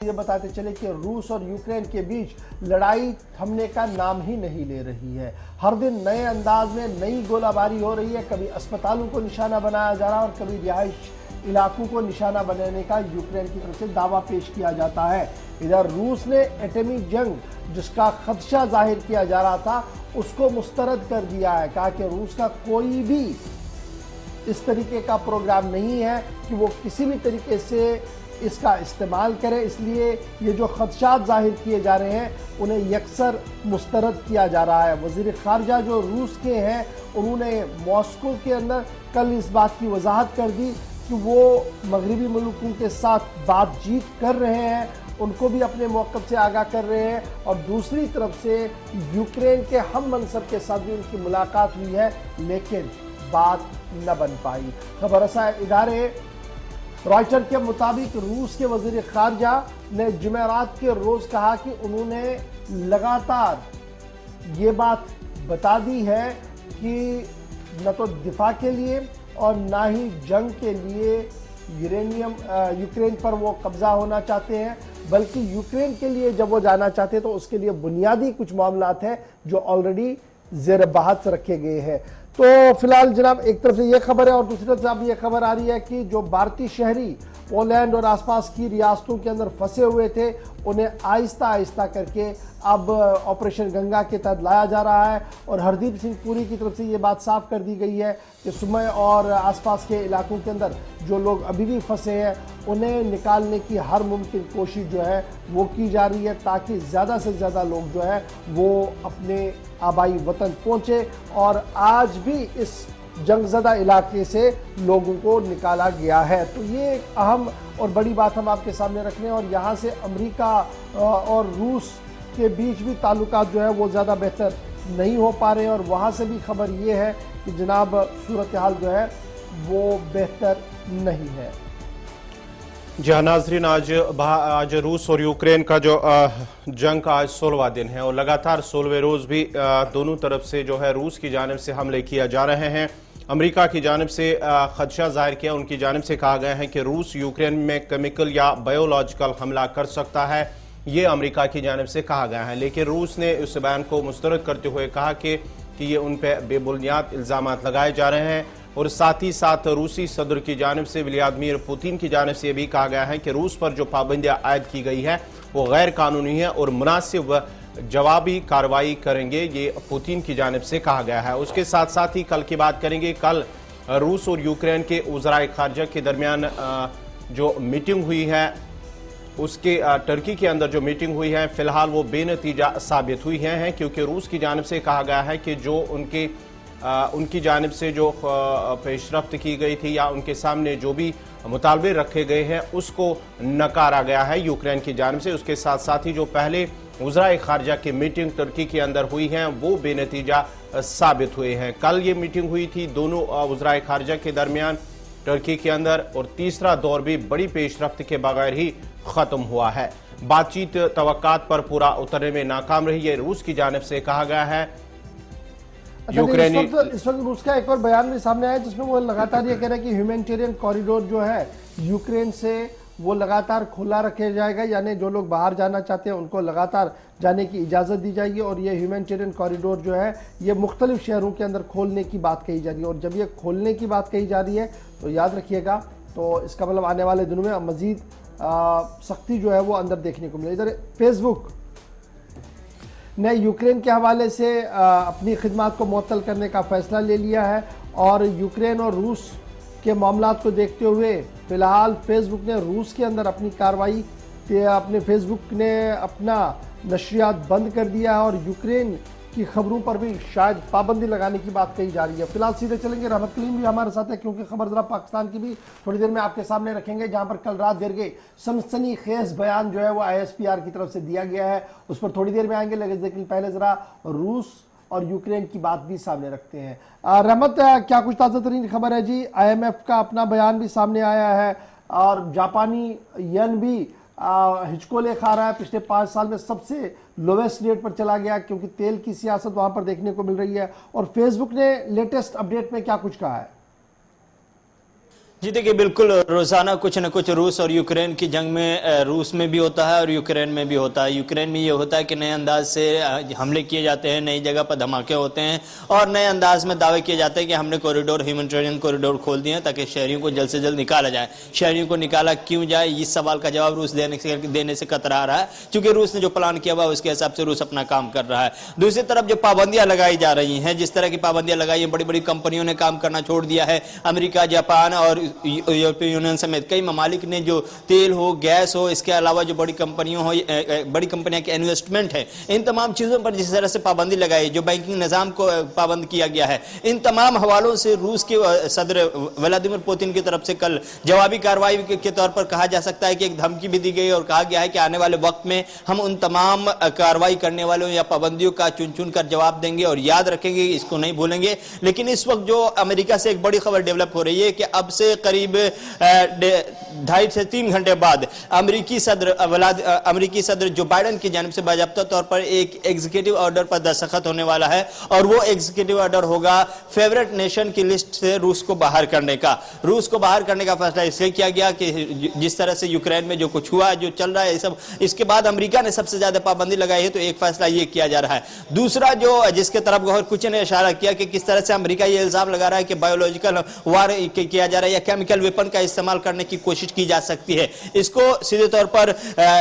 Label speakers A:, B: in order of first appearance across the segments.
A: یہ بتاتے چلے کہ روس اور یوکرین کے بیچ لڑائی تھمنے کا نام ہی نہیں لے رہی ہے۔ ہر دن نئے انداز میں نئی گولہ باری ہو رہی ہے، کبھی اسپتالوں کو نشانہ بنایا جا رہا ہے اور کبھی رہائش علاقوں کو نشانہ بنانے کا یوکرین کی طرف سے دعویٰ پیش کیا جاتا ہے۔ ادھر روس نے ایٹمی جنگ جس کا خدشہ ظاہر کیا جا رہا تھا اس کو مسترد کر دیا ہے، کہا کہ روس کا کوئی بھی اس طریقے کا پروگرام نہیں ہے کہ وہ کسی بھی طریقے سے اس کا استعمال کرے، اس لیے یہ جو خدشات ظاہر کیے جا رہے ہیں انہیں یکسر مسترد کیا جا رہا ہے۔ وزیر خارجہ جو روس کے ہیں انہوں نے ماسکو کے اندر کل اس بات کی وضاحت کر دی کہ وہ مغربی ملکوں کے ساتھ بات چیت کر رہے ہیں، ان کو بھی اپنے موقف سے آگاہ کر رہے ہیں، اور دوسری طرف سے یوکرین کے ہم منصب کے ساتھ بھی ان کی ملاقات ہوئی ہے لیکن بات نہ بن پائی۔ خبر رساں ادارے رائٹر کے مطابق روس کے وزیر خارجہ نے جمعرات کے روز کہا کہ انہوں نے لگاتار یہ بات بتا دی ہے کہ نہ تو دفاع کے لیے اور نہ ہی جنگ کے لیے یوکرین پر وہ قبضہ ہونا چاہتے ہیں، بلکہ یوکرین کے لیے جب وہ جانا چاہتے ہیں تو اس کے لیے بنیادی کچھ معاملات ہیں جو آلریڈی زیر بحث رکھے گئے ہیں۔ تو فی الحال جناب ایک طرف سے یہ خبر ہے اور دوسری طرف سے اب یہ خبر آ رہی ہے کہ جو بھارتی شہری پولینڈ اور آس پاس کی ریاستوں کے اندر پھنسے ہوئے تھے انہیں آہستہ آہستہ کر کے اب آپریشن گنگا کے تحت لایا جا رہا ہے، اور ہردیپ سنگھ پوری کی طرف سے یہ بات صاف کر دی گئی ہے کہ سمے اور آس پاس کے علاقوں کے اندر جو لوگ ابھی بھی پھنسے ہیں انہیں نکالنے کی ہر ممکن کوشش جو ہے وہ کی جا رہی ہے تاکہ زیادہ سے زیادہ لوگ جو ہے وہ اپنے آبائی وطن پہنچے، اور آج بھی اس جنگ زدہ علاقے سے لوگوں کو نکالا گیا ہے۔ تو یہ ایک اہم اور بڑی بات ہم آپ کے سامنے رکھ رہے ہیں، اور یہاں سے امریکہ اور روس کے بیچ بھی تعلقات جو ہے وہ زیادہ بہتر نہیں ہو پا رہے ہیں، اور وہاں سے بھی خبر یہ ہے کہ جناب صورتحال جو ہے وہ بہتر نہیں ہے۔
B: جی ہاں ناظرین، آج روس اور یوکرین کا جو جنگ کا آج 16واں دن ہے اور لگاتار 16ویں روز بھی دونوں طرف سے جو ہے روس کی جانب سے حملے کیا جا رہے ہیں۔ امریکہ کی جانب سے خدشہ ظاہر کیا، ان کی جانب سے کہا گیا ہے کہ روس یوکرین میں کیمیکل یا بایولوجیکل حملہ کر سکتا ہے، یہ امریکہ کی جانب سے کہا گیا ہے، لیکن روس نے اس بیان کو مسترد کرتے ہوئے کہا کہ یہ ان پہ بے بنیاد الزامات لگائے جا رہے ہیں، اور ساتھ ہی ساتھ روسی صدر کی جانب سے ولادیمیر پوتین کی جانب سے یہ بھی کہا گیا ہے کہ روس پر جو پابندیاں عائد کی گئی ہے وہ غیر قانونی ہے اور مناسب جوابی کارروائی کریں گے، یہ پوتین کی جانب سے کہا گیا ہے۔ اس کے ساتھ ساتھ ہی کل کی بات کریں گے۔ کل روس اور یوکرین کے وزرائے خارجہ کے درمیان جو میٹنگ ہوئی ہے اس کے ترکی کے اندر جو میٹنگ ہوئی ہے فی الحال وہ بے نتیجہ ثابت ہوئی ہیں، کیونکہ روس کی جانب سے کہا گیا ہے کہ جو ان کی جانب سے جو پیش رفت کی گئی تھی یا ان کے سامنے جو بھی مطالبے رکھے گئے ہیں اس کو نکارا گیا ہے یوکرین کی جانب سے۔ اس کے ساتھ ساتھ ہی جو پہلے وزرائے خارجہ کی میٹنگ ترکی کے اندر ہوئی ہیں وہ بے نتیجہ ثابت ہوئے ہیں۔ کل یہ میٹنگ ہوئی تھی دونوں وزرائے خارجہ کے درمیان ترکی کے اندر، اور تیسرا دور بھی بڑی پیش رفت کے بغیر ہی ختم ہوا ہے۔ بات چیت توقعات پر پورا اترنے میں ناکام رہی ہے، روس کی جانب سے کہا گیا ہے۔
A: اس وقت روس کا ایک اور بیان بھی سامنے آیا جس میں وہ لگاتار یہ کہہ رہے ہیں کہ ہیومینٹیرین کوریڈور جو ہے یوکرین سے وہ لگاتار کھلا رکھا جائے گا، یعنی جو لوگ باہر جانا چاہتے ہیں ان کو لگاتار جانے کی اجازت دی جائے گی، اور یہ ہیومینٹیرین کوریڈور جو ہے یہ مختلف شہروں کے اندر کھولنے کی بات کہی جا رہی ہے، اور جب یہ کھولنے کی بات کہی جا رہی ہے تو یاد رکھیے گا تو اس کا مطلب آنے والے دنوں میں مزید سختی جو ہے وہ اندر دیکھنے کو ملے۔ ادھر فیس بک نے یوکرین کے حوالے سے اپنی خدمات کو معطل کرنے کا فیصلہ لے لیا ہے، اور یوکرین اور روس کے معاملات کو دیکھتے ہوئے فی الحال فیس بک نے روس کے اندر اپنی کارروائی اپنے فیس بک نے اپنا نشریات بند کر دیا ہے، اور یوکرین کی خبروں پر بھی شاید پابندی لگانے کی بات کہی جا رہی ہے۔ فی الحال سیدھے چلیں گے، رحمت کلیم بھی ہمارے ساتھ ہے کیونکہ خبر ذرا پاکستان کی بھی تھوڑی دیر میں آپ کے سامنے رکھیں گے، جہاں پر کل رات دیر گئی سنسنی خیز بیان جو ہے وہ ISPR کی طرف سے دیا گیا ہے، اس پر تھوڑی دیر میں آئیں گے، لیکن پہلے ذرا روس اور یوکرین کی بات بھی سامنے رکھتے ہیں۔ رحمت، کیا کچھ تازہ ترین خبر ہے جی؟ IMF کا اپنا بیان بھی سامنے آیا ہے، اور جاپانی ین بھی ہچکولے کھا رہا ہے، پچھلے 5 سال میں سب سے لویسٹ ریٹ پر چلا گیا کیونکہ تیل کی سیاست وہاں پر دیکھنے کو مل رہی ہے۔ اور فیس بک نے لیٹسٹ اپڈیٹ میں کیا کچھ کہا ہے؟
C: جی دیکھیے بالکل روزانہ کچھ نہ کچھ روس اور یوکرین کی جنگ میں روس میں بھی ہوتا ہے اور یوکرین میں بھی ہوتا ہے. یوکرین میں یہ ہوتا ہے کہ نئے انداز سے حملے کیے جاتے ہیں, نئی جگہ پر دھماکے ہوتے ہیں اور نئے انداز میں دعوے کیے جاتے ہیں کہ ہم نے کوریڈور, ہیومنٹیرین کوریڈور کھول دیے ہیں تاکہ شہریوں کو جلد سے جلد نکالا جائے. شہریوں کو نکالا کیوں جائے, اس سوال کا جواب روس دینے سے کترا رہا ہے, چونکہ روس نے جو پلان کیا ہوا اس کے حساب سے روس اپنا کام کر رہا ہے. دوسری طرف جو پابندیاں لگائی جا رہی ہیں, جس طرح کی پابندیاں لگائی ہیں, بڑی بڑی کمپنیوں نے کام کرنا چھوڑ دیا ہے. امریکہ, جاپان اور یورپی یونین سمیت کئی ممالک نے جو تیل ہو, گیس ہو, اس کے علاوہ جو بڑی کمپنیاں کی انویسٹمنٹ ہے, ان تمام چیزوں پر جس طرح سے پابندی لگائی, جو بینکنگ نظام کو پابند کیا گیا ہے, ان تمام حوالوں سے روس کے صدر ولادیمیر پوتن کی طرف سے کل جوابی کارروائی کے طور پر کہا جا سکتا ہے کہ ایک دھمکی بھی دی گئی اور کہا گیا ہے کہ آنے والے وقت میں ہم ان تمام کارروائی کرنے والوں یا پابندیوں کا چن چن کر جواب دیں گے اور یاد رکھیں گے, اس کو نہیں بھولیں گے. لیکن اس وقت جو امریکہ سے ایک بڑی خبر ڈیولپ ہو رہی ہے کہ اب سے قریب 2.5 سے 3 گھنٹے بعد امریکی صدر جو بائیڈن کی جانب سے باضابطہ طور پر ایک ایگزیکٹو آرڈر پر دستخط ہونے والا ہے, اور وہ ایگزیکٹو آرڈر ہوگا فیورٹ نیشن کی لسٹ سے روس کو باہر کرنے کا. روس کو باہر کرنے کا فیصلہ اس لیے کیا گیا کہ جس طرح سے یوکرین میں جو کچھ ہوا, جو چل رہا ہے سب, اس کے بعد امریکہ نے سب سے زیادہ پابندی لگائی ہے, تو ایک فیصلہ یہ کیا جا رہا ہے. دوسرا جو جس کے طرف گوہر کچھ نے اشارہ کیا کہ کس طرح سے امریکہ یہ الزام لگا رہا ہے کہ بایولوجیکل وار کیا جا رہا ہے یا کیمیکل ویپن کا استعمال کرنے کی کوشش کی جا سکتی ہے. اس کو سیدھے طور پر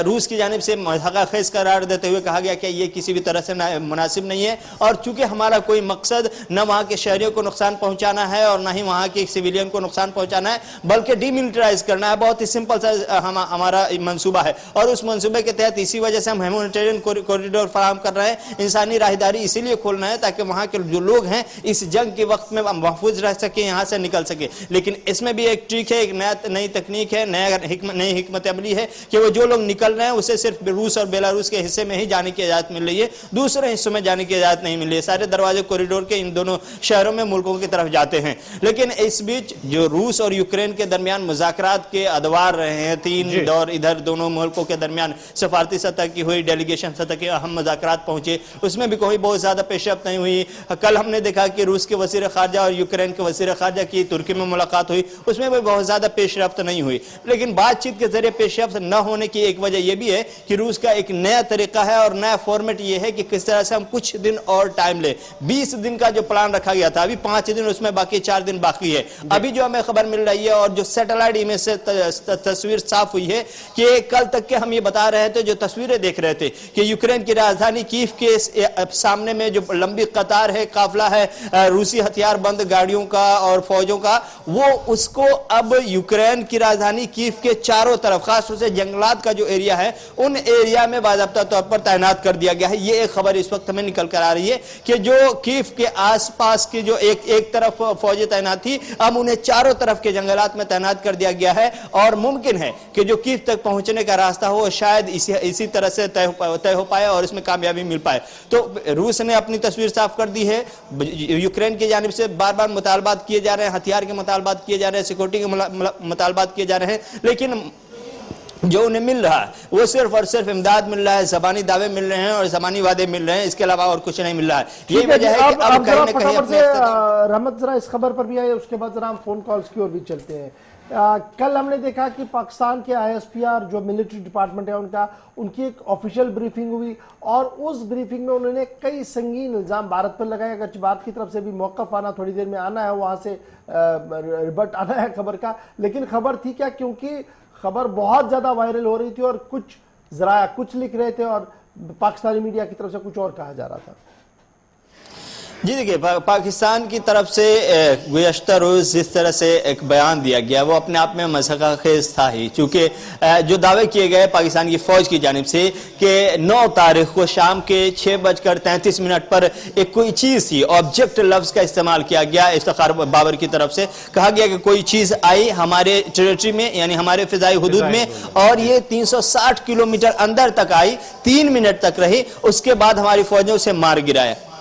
C: روس کی جانب سے مضحکہ خیز قرار دیتے ہوئے کہا گیا کہ یہ کسی بھی طرح سے مناسب نہیں ہے, اور چونکہ ہمارا کوئی مقصد نہ وہاں کے شہریوں کو نقصان پہنچانا ہے اور نہ ہی وہاں کے سویلین کو نقصان پہنچانا ہے, بلکہ ڈی ملٹرائز کرنا ہے. بہت ہی سمپل سا ہمارا منصوبہ ہے, اور اس منصوبے کے تحت اسی وجہ سے ہم ہیومنٹیرین کوریڈور فراہم کر رہے ہیں. انسانی راہداری اسی لیے کھولنا ہے تاکہ وہاں کے جو لوگ ہیں اس جنگ کے وقت میں محفوظ رہ سکیں, یہاں سے نکل سکے. لیکن اس میں بھی ایک ٹرک ہے, ایک نئی تکنیک ہے, نئی حکمت عملی ہے کہ وہ جو لوگ نکل رہے ہیں اسے صرف روس اور بیلاروس کے حصے میں ہی جانے کی اجازت مل رہی ہے, دوسرے حصوں میں جانے کی اجازت نہیں مل رہی ہے. سارے دروازے کوریڈور کے ان دونوں شہروں میں ملکوں کی طرف جاتے ہیں. لیکن اس بیچ جو روس اور یوکرین کے درمیان مذاکرات کے ادوار رہے ہیں, 3 دور ادھر دونوں ملکوں کے درمیان سفارتی سطح کی ہوئی, ڈیلیگیشن سطح کے اہم مذاکرات پہنچے, اس میں بھی کوئی بہت زیادہ پیش رفت نہیں ہوئی. کل ہم نے دیکھا کہ روس کے وزیر خارجہ اور یوکرین کے وزیر خارجہ کی ترکی میں ملاقات ہوئی, اس میں بھی بہت زیادہ پیش رفت نہیں ہوئی. لیکن بات چیت کے ذریعے پیش رفت نہ ہونے کی ایک وجہ یہ بھی ہے کہ روس کا ایک نیا طریقہ ہے اور نیا فارمیٹ یہ ہے کہ کس طرح سے ہم کچھ دن اور ٹائم لیں. 20 دن کا جو پلان رکھا گیا تھا, ابھی 5 دن, اس میں باقی 4 دن باقی ہے. ابھی جو ہمیں خبر مل رہی ہے اور جو سیٹلائٹ امیج سے تصویر صاف ہوئی ہے کہ کل تک کے ہم یہ بتا رہے تھے, جو تصویریں دیکھ رہے تھے کہ یوکرین کی راجدھانی کیف کے سامنے میں جو لمبی قطار ہے, قافلہ ہے روسی ہتھیار بند گاڑیوں کا اور فوجوں کا, وہ اس کو اب یوکرین کی راجدھانی کیف کے چاروں طرف, خاص طور سے جنگلات کا جو ایریا ہے, ان ایریا میں باضابطہ طور پر تعینات کر دیا گیا ہے. یہ ایک خبر اس وقت ہمیں نکل کر آ رہی ہے کہ جو کیف کے آس پاس کی جو ایک طرف فوجیں تعینات تھی, اب انہیں چاروں طرف کے جنگلات میں تعینات کر دیا گیا ہے, اور ممکن ہے کہ جو کیف تک پہنچنے کا راستہ ہو شاید اسی طرح سے طے ہو پائے اور اس میں کامیابی مل پائے. تو روس نے اپنی تصویر صاف کر دی ہے. یوکرین کی جانب سے بار بار مطالبات کیے جا رہے ہیں, ہتھیار کے مطالبات کیے جا رہے ہیں, سیکورٹی کے مطالبات کیے جا رہے ہیں, لیکن جو انہیں مل رہا ہے وہ صرف اور صرف امداد مل رہا ہے, زبانی دعوے مل رہے ہیں اور زبانی وعدے مل رہے ہیں, اس کے علاوہ اور کچھ نہیں مل رہا ہے. یہی وجہ ہے کہ اب کہیں نہ کہیں اپنے
A: رحمت ذرا اس خبر پر بھی آئے, اس کے بعد ذرا ہم فون کالز کی اور بھی چلتے ہیں. کل ہم نے دیکھا کہ پاکستان کے ISPR جو ملٹری ڈپارٹمنٹ ہے ان کی ایک آفیشیل بریفنگ ہوئی, اور اس بریفنگ میں انہوں نے کئی سنگین الزام بھارت پر لگائے. اگرچہ بھارت کی طرف سے بھی موقف آنا, تھوڑی دیر میں آنا ہے, وہاں سے ربٹ آنا ہے خبر کا, لیکن خبر تھی کیا, کیونکہ خبر بہت زیادہ وائرل ہو رہی تھی اور کچھ ذرائع کچھ لکھ رہے تھے اور پاکستانی میڈیا کی طرف سے کچھ اور کہا جا رہا تھا.
C: جی دیکھیے, پاکستان کی طرف سے گزشتہ روز جس طرح سے ایک بیان دیا گیا وہ اپنے آپ میں مضحکہ خیز تھا ہی, چونکہ جو دعوے کیے گئے پاکستان کی فوج کی جانب سے کہ 9 تاریخ کو شام کے 6:33 پر ایک کوئی چیز تھی, آبجیکٹ لفظ کا استعمال کیا گیا افتخار بابر کی طرف سے. کہا گیا کہ کوئی چیز آئی ہمارے ٹیریٹری میں, یعنی ہمارے فضائی حدود میں, اور یہ 360 کلومیٹر اندر تک آئی, 3 منٹ تک رہی, اس کے بعد ہماری فوجوں سے مار گرایا.